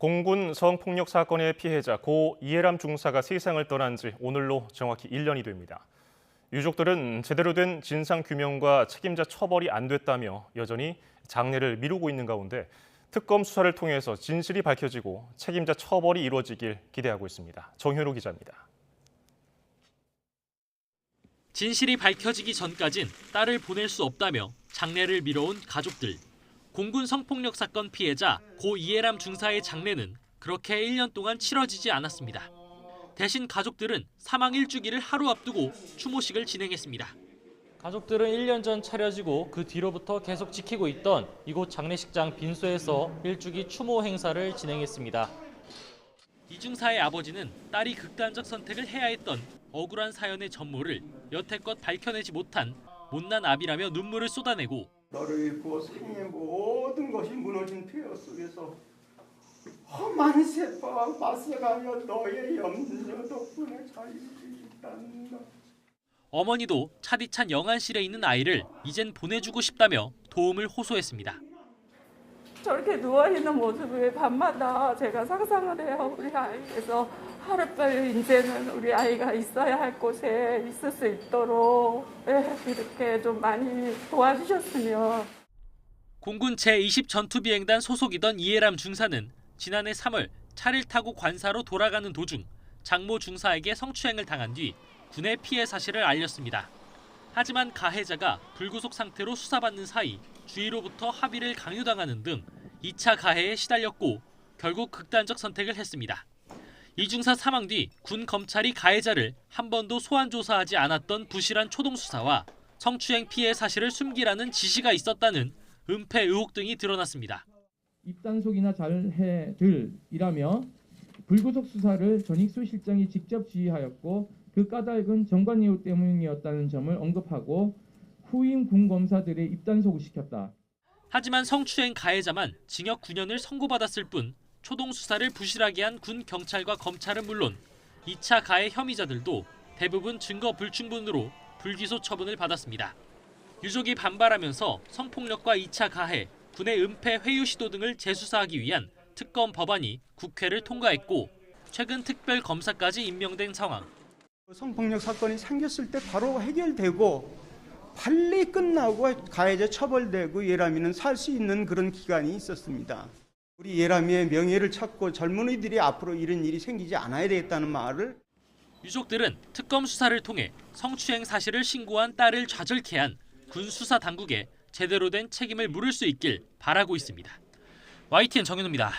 공군 성폭력 사건의 피해자 고 이해람 중사가 세상을 떠난 지 오늘로 정확히 1년이 됩니다. 유족들은 제대로 된 진상규명과 책임자 처벌이 안 됐다며 여전히 장례를 미루고 있는 가운데 특검 수사를 통해서 진실이 밝혀지고 책임자 처벌이 이루어지길 기대하고 있습니다. 정현우 기자입니다. 진실이 밝혀지기 전까진 딸을 보낼 수 없다며 장례를 미뤄온 가족들. 공군 성폭력 사건 피해자 고 이해람 중사의 장례는 그렇게 1년 동안 치러지지 않았습니다. 대신 가족들은 사망 1주기를 하루 앞두고 추모식을 진행했습니다. 가족들은 1년 전 차려지고 그 뒤로부터 계속 지키고 있던 이곳 장례식장 빈소에서 1주기 추모 행사를 진행했습니다. 이 중사의 아버지는 딸이 극단적 선택을 해야 했던 억울한 사연의 전모를 여태껏 밝혀내지 못한 못난 아비라며 눈물을 쏟아내고 너를 잃고 생의 모든 것이 무너진 폐허 속에서 험한 세파와 맞서가며 너의 염려 덕분에 잘 있단다. 어머니도 차디찬 영안실에 있는 아이를 이젠 보내주고 싶다며 도움을 호소했습니다. 저렇게 누워있는 모습을 밤마다 제가 상상을 해요. 우리 아이에서 하루빨리 이제는 우리 아이가 있어야 할 곳에 있을 수 있도록 이렇게 좀 많이 도와주셨으면. 공군 제20 전투비행단 소속이던 이해람 중사는 지난해 3월 차를 타고 관사로 돌아가는 도중 장모 중사에게 성추행을 당한 뒤 군에 피해 사실을 알렸습니다. 하지만 가해자가 불구속 상태로 수사받는 사이 주위로부터 합의를 강요당하는 등 2차 가해에 시달렸고 결국 극단적 선택을 했습니다. 이 중사 사망 뒤 군 검찰이 가해자를 한 번도 소환 조사하지 않았던 부실한 초동 수사와 성추행 피해 사실을 숨기라는 지시가 있었다는 은폐 의혹 등이 드러났습니다. 입단속이나 잘해들이라며 불구속 수사를 전익수 실장이 직접 지휘하였고 그 까닭은 정관예우 때문이었다는 점을 언급하고 후임 군 검사들의 입단속을 시켰다. 하지만 성추행 가해자만 징역 9년을 선고받았을 뿐 초동 수사를 부실하게 한 군 경찰과 검찰은 물론 2차 가해 혐의자들도 대부분 증거 불충분으로 불기소 처분을 받았습니다. 유족이 반발하면서 성폭력과 2차 가해, 군의 은폐 회유 시도 등을 재수사하기 위한 특검 법안이 국회를 통과했고 최근 특별검사까지 임명된 상황. 성폭력 사건이 생겼을 때 바로 해결되고 빨리 끝나고 가해자 처벌되고 예람이는 살 수 있는 그런 기간이 있었습니다. 우리 예람이의 명예를 찾고 젊은이들이 앞으로 이런 일이 생기지 않아야 되겠다는 말을. 유족들은 특검 수사를 통해 성추행 사실을 신고한 딸을 좌절케 한 군 수사 당국에 제대로 된 책임을 물을 수 있길 바라고 있습니다. YTN 정현우입니다.